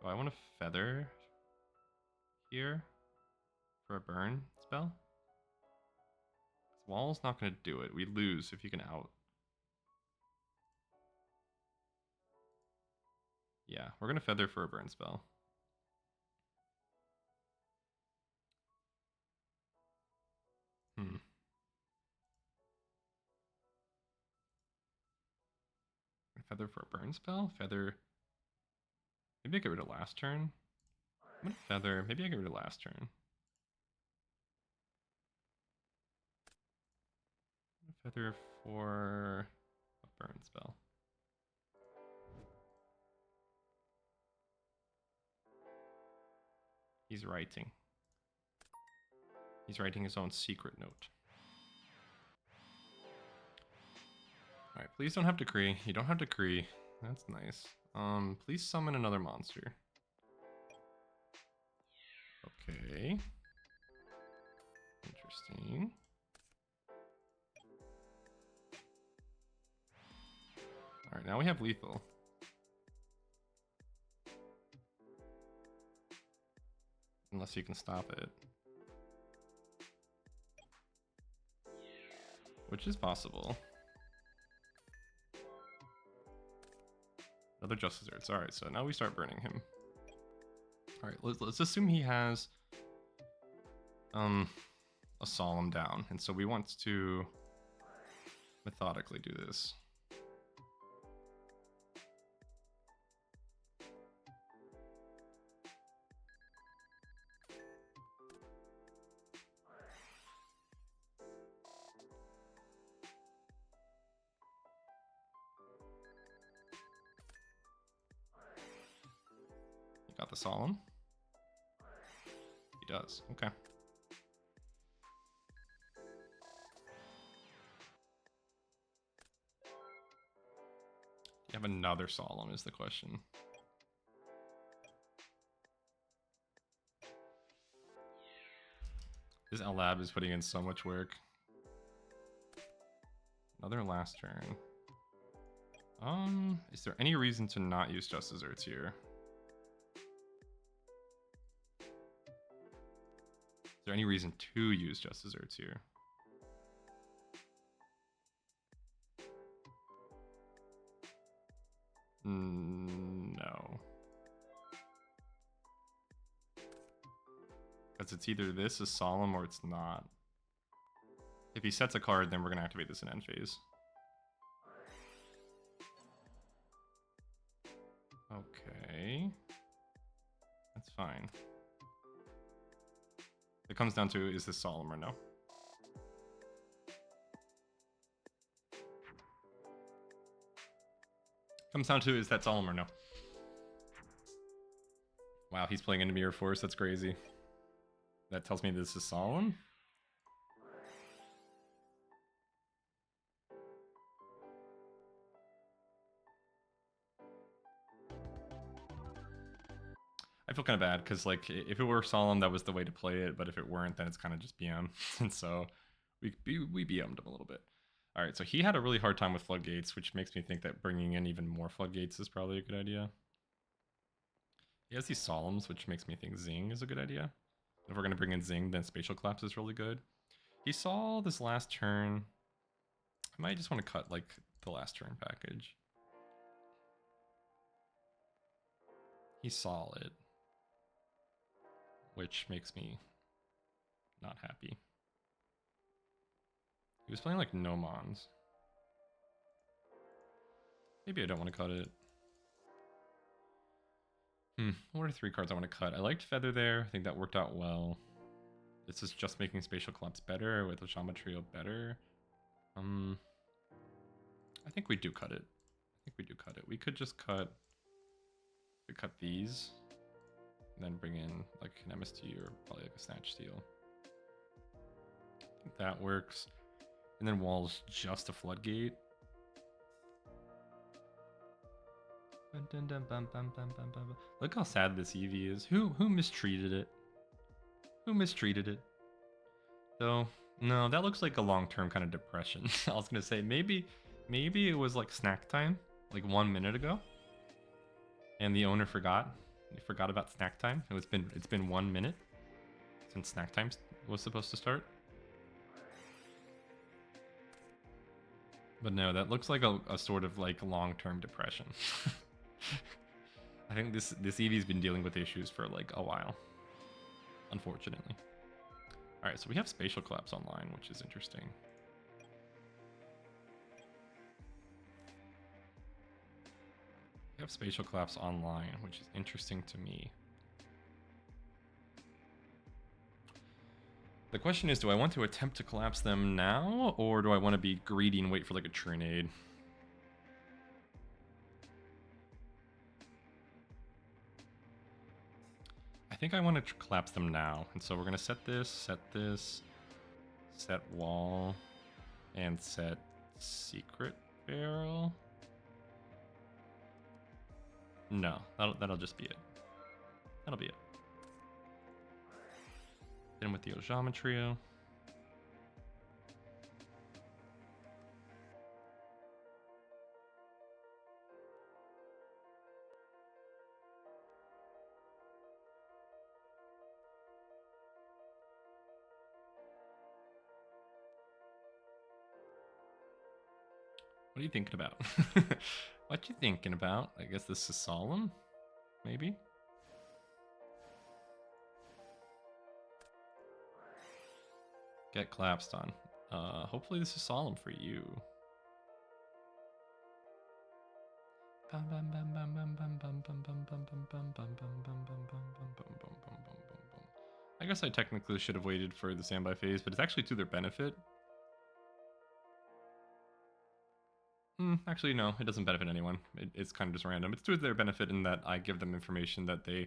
Do I want to feather here for a burn spell? Wall's not gonna do it. We lose if you can out. Yeah, we're gonna feather for a burn spell. Feather for a burn spell? Feather. Maybe I get rid of last turn. I'm gonna feather. Maybe I get rid of last turn. Feather for Burn spell. He's writing. He's writing his own secret note. Alright, please don't have decree. You don't have decree. That's nice. Please summon another monster. Okay. Interesting. Alright, now we have lethal. Unless you can stop it. Which is possible. Another Justice Earths. Alright, so now we start burning him. Alright, let's assume he has a Solemn down, and so we want to methodically do this. You got the Solemn? He does, okay. You have another Solemn is the question. This Lab is putting in so much work. Another last turn. Is there any reason to not use Justice Earths here? Is there any reason to use Justice Earths here? No. Because it's either this is Solemn or it's not. If he sets a card, then we're going to activate this in end phase. Okay. That's fine. It comes down to, is this Solemn or no? Comes down to, is that Solemn or no? Wow, he's playing into Mirror Force, that's crazy. That tells me this is Solemn? I feel kind of bad, because like, if it were Solemn, that was the way to play it, but if it weren't, then it's kind of just BM. And so, we BM'd him a little bit. Alright, so he had a really hard time with Floodgates, which makes me think that bringing in even more Floodgates is probably a good idea. He has these Solemns, which makes me think Zing is a good idea. If we're going to bring in Zing, then Spatial Collapse is really good. He saw this last turn. I might just want to cut, like, the last turn package. He saw it. Which makes me not happy. He was playing, like, no Mons. Maybe I don't want to cut it. What are 3 cards I want to cut? I liked Feather there. I think that worked out well. This is just making Spatial Collapse better, with the Shaman Trio better. I think we do cut it. We could just cut... these. And then bring in, like, an MST or probably, like, a Snatch Steal. I think that works. And then Wall's just a Floodgate. Look how sad this Eevee is. Who mistreated it? Who mistreated it? So, no, that looks like a long-term kind of depression. I was gonna say maybe it was like snack time, like 1 minute ago, and the owner forgot. He forgot about snack time. It's been 1 minute since snack time was supposed to start. But no, that looks like a sort of like long-term depression. I think this Eevee's been dealing with issues for like a while, unfortunately. All right, so we have Spatial Collapse online, which is interesting. We have Spatial Collapse online, which is interesting to me. The question is, do I want to attempt to collapse them now, or do I want to be greedy and wait for like a Trinade? think I want to collapse them now. And so we're going to set this, set wall, and set secret barrel. No, that'll just be it. That'll be it. Then with the Ojama trio. What are you thinking about? What you thinking about? I guess this is solemn, maybe? Get collapsed on. Hopefully this is solemn for you. I guess I technically should have waited for the standby phase, but it's actually to their benefit. Actually, no, it doesn't benefit anyone. It's kind of just random. It's to their benefit in that I give them information that they,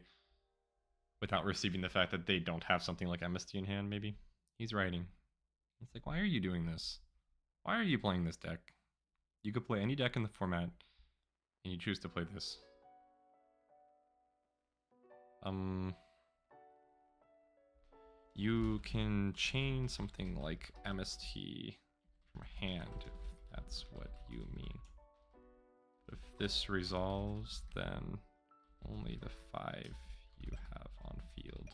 without receiving the fact that they don't have something like MST in hand, maybe. He's writing. It's like, why are you doing this? Why are you playing this deck? You could play any deck in the format, and you choose to play this. You can chain something like MST from hand, if that's what you mean. If this resolves, then only the 5 you have on field.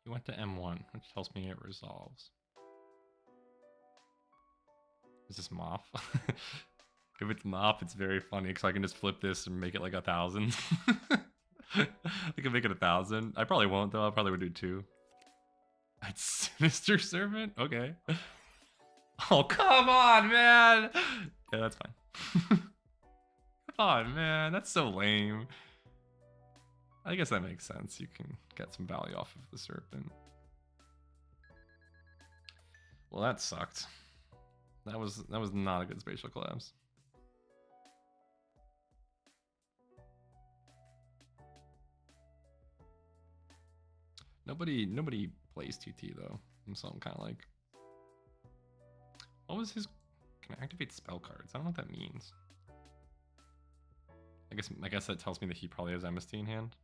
You went to M1, which tells me it resolves. Is this Mop? If it's Mop, it's very funny because I can just flip this and make it like 1,000. I can make it 1,000. I probably won't though. I probably would do 2. It's Sinister Servant? Okay. Oh, come on, man! Yeah, that's fine. Come on, man. That's so lame. I guess that makes sense. You can get some value off of the Serpent. Well, that sucked. That was not a good spatial collapse. Nobody plays TT though, so I'm kind of like, what was his? Can I activate spell cards? I don't know what that means. I guess that tells me that he probably has MST in hand.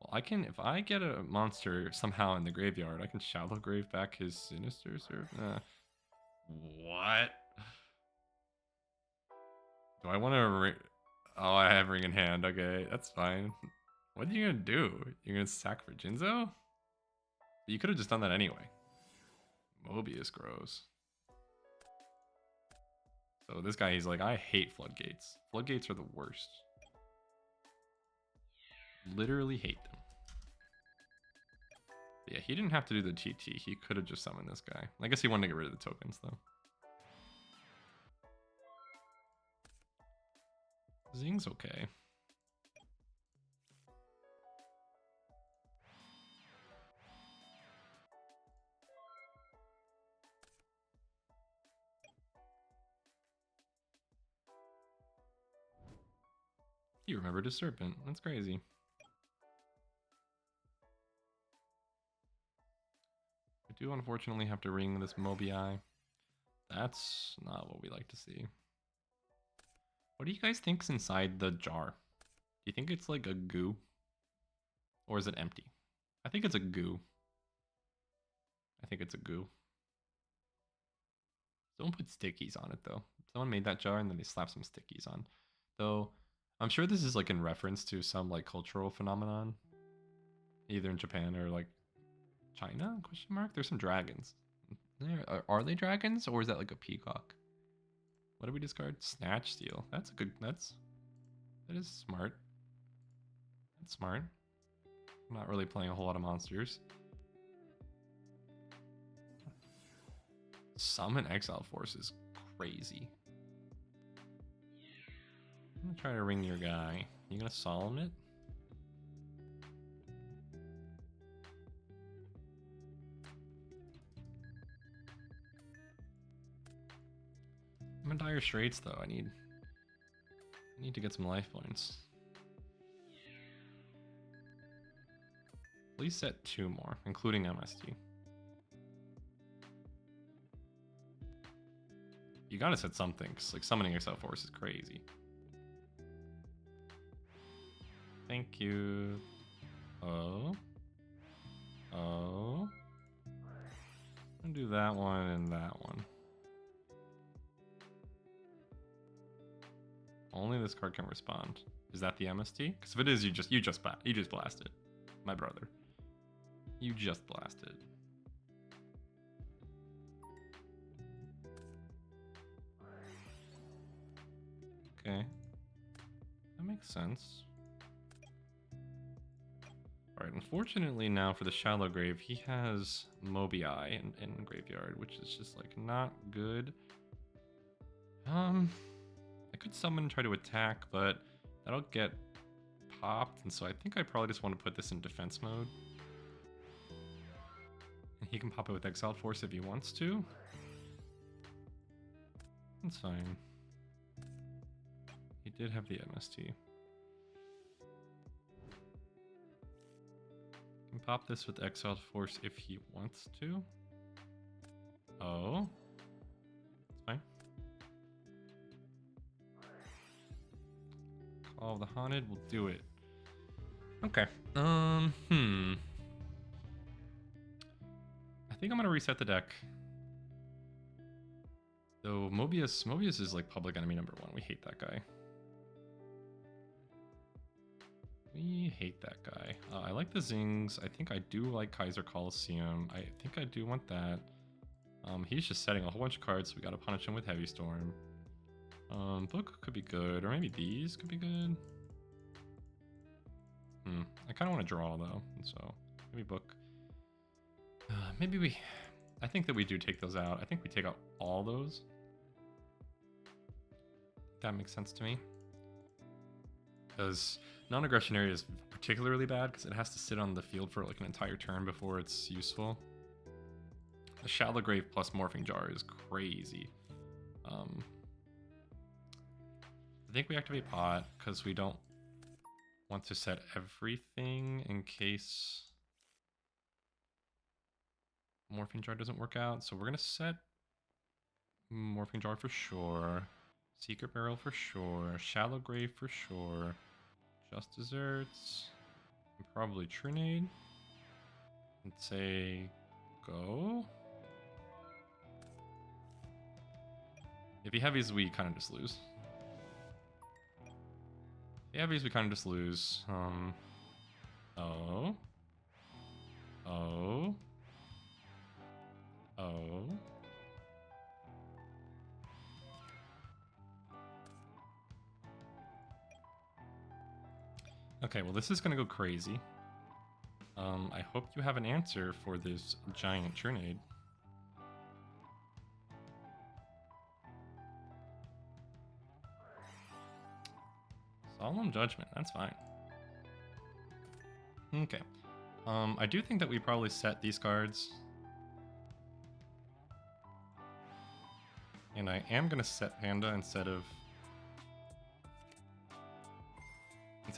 Well, I can, if I get a monster somehow in the graveyard, I can Shallow Grave back his Sinister Servant. What? Do I want to? Oh, I have Ring in hand. Okay, that's fine. What are you gonna do? You're gonna sack for Jinzo? You could have just done that anyway. Mobius grows. So this guy, he's like, I hate floodgates. Floodgates are the worst. Literally hate them. But yeah, he didn't have to do the TT. He could have just summoned this guy. I guess he wanted to get rid of the tokens though. Zing's okay. He remembered his Serpent. That's crazy. I do unfortunately have to ring this Mobii. That's not what we like to see. What do you guys think's inside the jar? Do you think it's like a goo? Or is it empty? I think it's a goo. I think it's a goo. Don't put stickies on it though. Someone made that jar and then they slapped some stickies on. Though, I'm sure this is like in reference to some like cultural phenomenon. Either in Japan or like China? Question mark? There's some dragons. Are they dragons or is that like a peacock? What did we discard? Snatch Steal. That's a good, that is smart. That's smart. I'm not really playing a whole lot of monsters. Summon Exile Force is crazy. I'm gonna try to ring your guy. You gonna solemn it? I'm in dire straits though. I need to get some life points. Please set 2 more, including MST. You gotta set something, because like summoning XL Force is crazy. Thank you. Oh. Oh. I'll do that one and that one. Only this card can respond. Is that the MST? Because if it is, you just blasted, my brother. You just blasted. Okay, that makes sense. All right. Unfortunately, now for the shallow grave, he has Mobii in graveyard, which is just like not good. I could summon and try to attack, but that'll get popped, and so I think I probably just want to put this in defense mode. And he can pop it with Exiled Force if he wants to. That's fine. He did have the MST. He can pop this with Exiled Force if he wants to. Oh. That's fine. Call of the Haunted, we'll do it. Okay. I think I'm gonna reset the deck. Though Mobius is like public enemy number 1. We hate that guy. We hate that guy. I like the Zings. I think I do like Kaiser Coliseum. I think I do want that. He's just setting a whole bunch of cards, so we gotta punish him with Heavy Storm. Book could be good, or maybe these could be good. I kind of want to draw though, so maybe book. I think that we do take those out. I think we take out all those. That makes sense to me. Because non-aggression area is particularly bad because it has to sit on the field for like an entire turn before it's useful. The Shallow Grave plus Morphing Jar is crazy. I think we activate Pot because we don't want to set everything in case Morphing Jar doesn't work out. So we're going to set Morphing Jar for sure. Secret Barrel for sure. Shallow Grave for sure. Just Desserts. And probably Trinade. And say go. If he heavies, we kind of just lose. If he heavies, we kind of just lose. Oh. Oh. Oh. Okay, well this is gonna go crazy. I hope you have an answer for this giant Trinade. Solemn Judgment, that's fine. Okay. I do think that we probably set these cards. And I am gonna set Panda instead of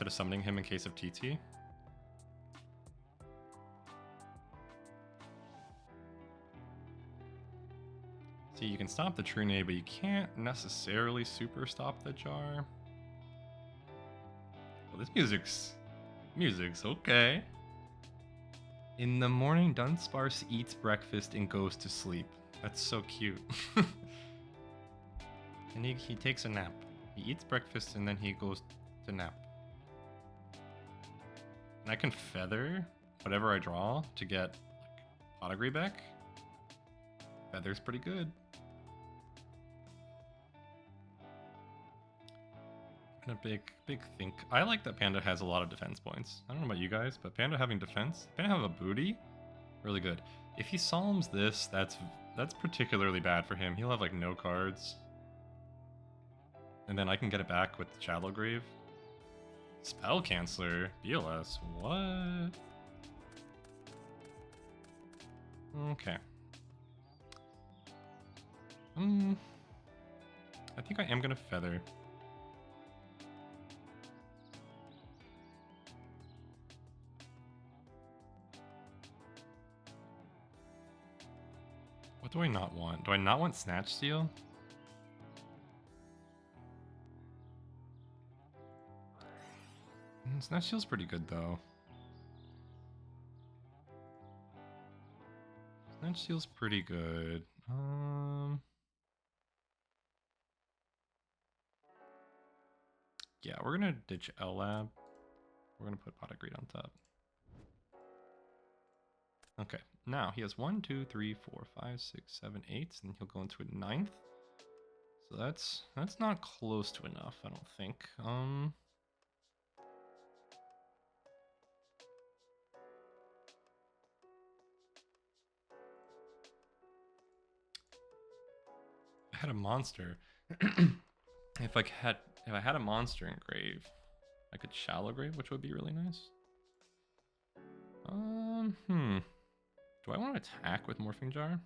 summoning him in case of TT. See, you can stop the Trinade, but you can't necessarily super stop the jar. Well, this music's okay. In the morning, Dunsparce eats breakfast and goes to sleep. That's so cute. And he takes a nap. He eats breakfast and then he goes to nap. And I can feather whatever I draw to get like, Potagree back. Feather's pretty good. And a big think. I like that Panda has a lot of defense points. I don't know about you guys, but Panda having defense, Panda have a booty, really good. If he Psalms this, that's particularly bad for him. He'll have like no cards. And then I can get it back with Shallow Grave. Spell Canceller, BLS, what? Okay. I think I am gonna feather. What do I not want? Do I not want Snatch Steal? Snatch Steal's pretty good though. Snatch Steal's pretty good. Yeah, we're gonna ditch L-Lab. We're gonna put Pot of Greed on top. Okay, now he has 1, 2, 3, 4, 5, 6, 7, 8, and he'll go into a 9th. So that's not close to enough, I don't think. I had a monster. If I had a monster in grave, I could shallow grave, which would be really nice. Do I want to attack with Morphing Jar?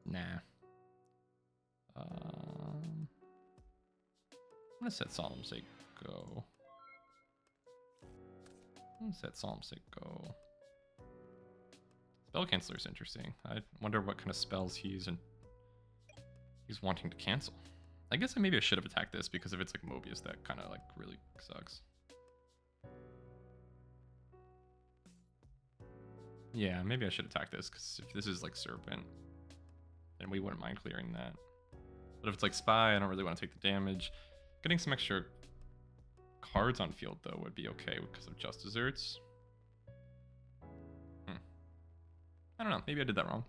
Nah. I'm gonna set Solemn Sake go. Go. Spell Canceller is interesting. I wonder what kind of spells he's wanting to cancel. I guess maybe I should have attacked this because if it's like Mobius, that kind of like really sucks. Yeah, maybe I should attack this because if this is like Serpent, then we wouldn't mind clearing that. But if it's like Spy, I don't really want to take the damage. Getting some extra cards on field though would be okay because of Just Desserts. I don't know, maybe I did that wrong.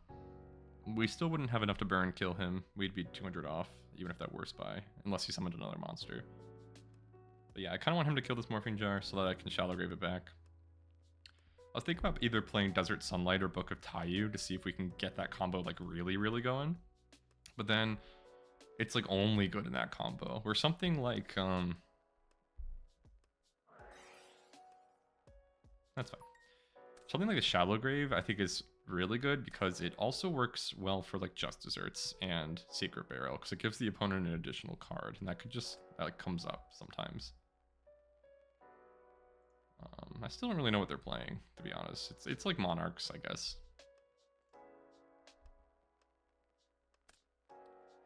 We still wouldn't have enough to burn kill him. We'd be 200 off, even if that were Spy, unless he summoned another monster. But yeah, I kind of want him to kill this Morphing Jar so that I can Shallow Grave it back. I was thinking about either playing Desert Sunlight or Book of Taiyu to see if we can get that combo like really, really going. But then it's like only good in that combo. Or something like that's fine. Something like a Shallow Grave I think is really good because it also works well for like Just Desserts and Secret Barrel because it gives the opponent an additional card and that could just that like comes up sometimes. I still don't really know what they're playing, to be honest. It's like Monarchs, I guess.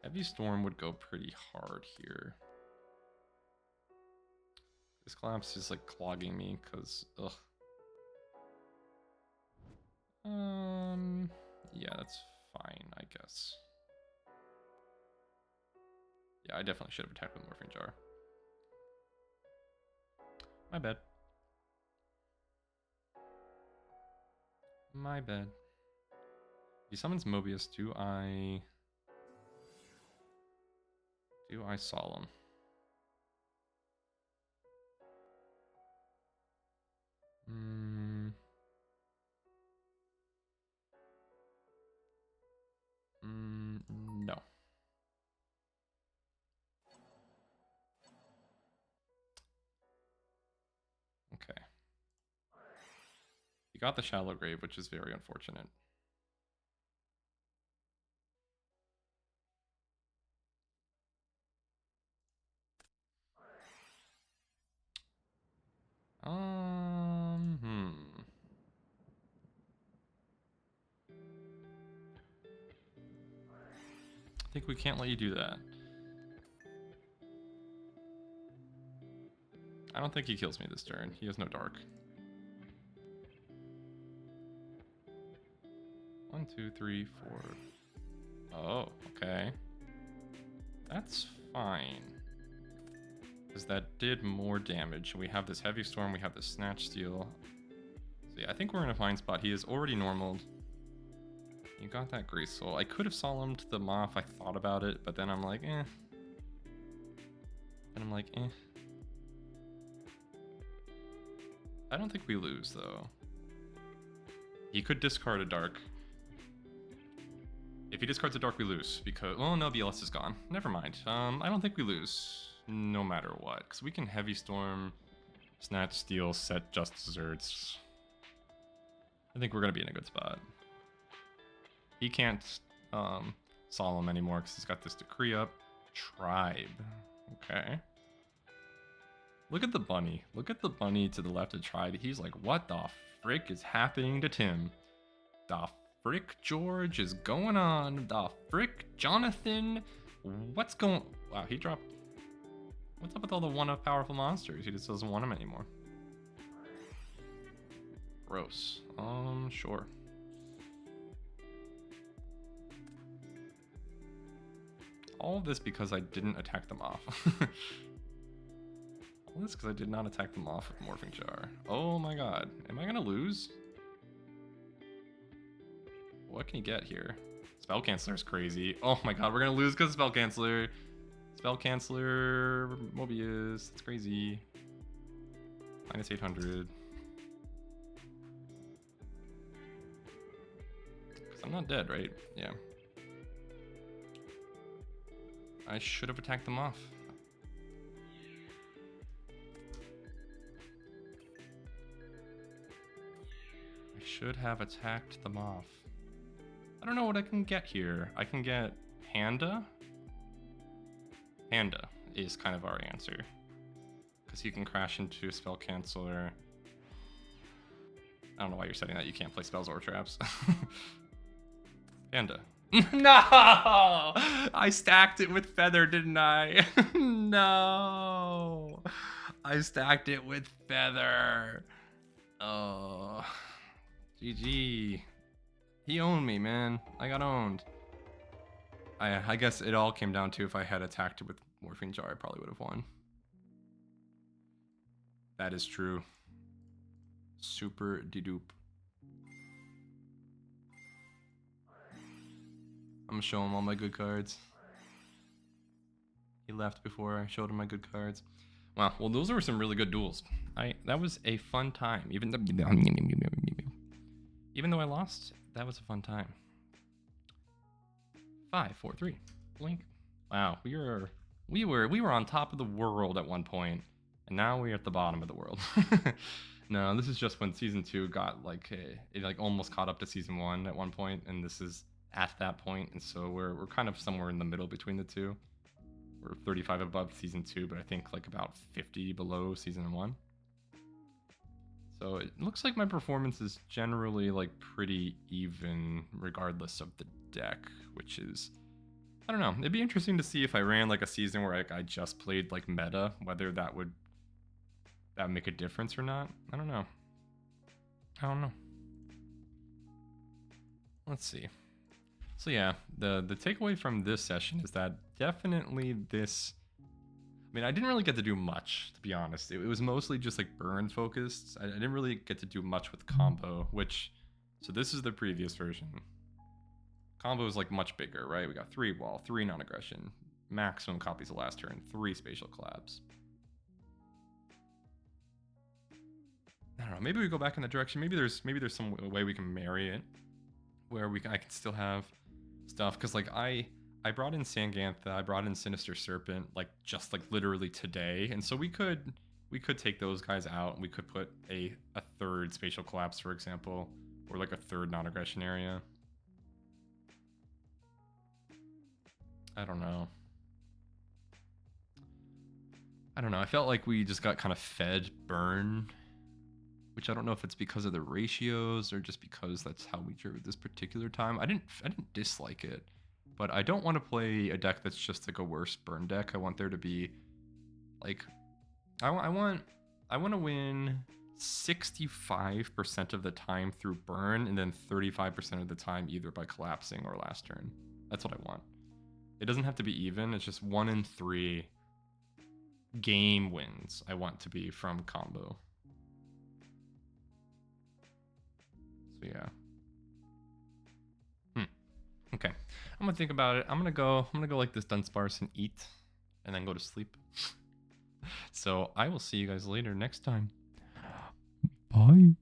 Heavy Storm would go pretty hard here. This collapse is like clogging me because ugh. Yeah, that's fine, I guess. Yeah, I definitely should have attacked with Morphing Jar. My bad. My bad. If he summons Mobius, do I Solemn? No. Okay. You got the Shallow Grave, which is very unfortunate. I think we can't let you do that. I don't think he kills me this turn. He has no dark. 1, 2, 3, 4. Oh, okay. That's fine. Because that did more damage. We have this Heavy Storm, we have this Snatch Steal. So yeah, I think we're in a fine spot. He is already normaled. You got that Grease Soul. I could have solemned the Moth, I thought about it, but then I'm like, eh. And I'm like, eh. I don't think we lose, though. He could discard a Dark. If he discards a Dark, we lose, because... Well, no, BLS is gone. Never mind. I don't think we lose, no matter what, because we can Heavy Storm, Snatch Steal, set Just Desserts. I think we're going to be in a good spot. He can't solemn anymore because he's got this decree up. Tribe. Okay. Look at the bunny. Look at the bunny to the left of Tribe. He's like, what the frick is happening to Tim? The frick George is going on? The frick Jonathan? What's going... Wow, he dropped... What's up with all the one-up powerful monsters? He just doesn't want them anymore. Gross. Sure. All of this because I didn't attack them off. All this because I did not attack them off with Morphing Jar. Oh my god. Am I gonna lose? What can you get here? Spell Canceller is crazy. Oh my god, we're gonna lose because Spell Canceller. Spell Canceller, Mobius. That's crazy. Minus 800. Because I'm not dead, right? Yeah. I should have attacked them off. I should have attacked them off. I don't know what I can get here. I can get Panda. Panda is kind of our answer. Because he can crash into a Spell Canceller. I don't know why you're setting that. You can't play spells or traps. Panda. No! I stacked it with Feather, didn't I? No! I stacked it with Feather. Oh. GG. He owned me, man. I got owned. I guess it all came down to if I had attacked it with Morphing Jar, I probably would have won. That is true. Super de-dupe. I'm gonna show him all my good cards. He left before I showed him my good cards. Wow, well those were some really good duels. That was a fun time. Even though I lost, that was a fun time. 5, 4, 3. Blink. Wow, we were on top of the world at one point, and now we're at the bottom of the world. No, this is just when season 2 got like it like almost caught up to season 1 at one point, and this is at that point, and so we're kind of somewhere in the middle between the two. We're 35 above season 2, but I think like about 50 below season 1. So it looks like my performance is generally like pretty even regardless of the deck, which is, I don't know. It'd be interesting to see if I ran like a season where like I just played like meta, whether that would make a difference or not. I don't know. Let's see. So yeah, the takeaway from this session is that definitely this, I mean, I didn't really get to do much, to be honest. It was mostly just like burn focused. I didn't really get to do much with combo, which, so this is the previous version. Combo is like much bigger, right? We got 3 wall, 3 non-aggression, maximum copies of last turn, 3 spatial collapse. I don't know, maybe we go back in that direction. Maybe there's some way we can marry it where I can still have stuff, because like I brought in Sangantha, I brought in Sinister Serpent like just like literally today, and so we could take those guys out and we could put a 3rd spatial collapse, for example, or like a 3rd non-aggression area. I don't know. I felt like we just got kind of fed burn, which I don't know if it's because of the ratios or just because that's how we drew this particular time. I didn't dislike it, but I don't want to play a deck that's just like a worse burn deck. I want there to be like, I want to win 65% of the time through burn, and then 35% of the time either by collapsing or last turn. That's what I want. It doesn't have to be even. It's just 1 in 3 game wins I want to be from combo. So yeah. Okay. I'm gonna think about it. I'm gonna go like this Dunsparce and eat, and then go to sleep. So I will see you guys later next time. Bye.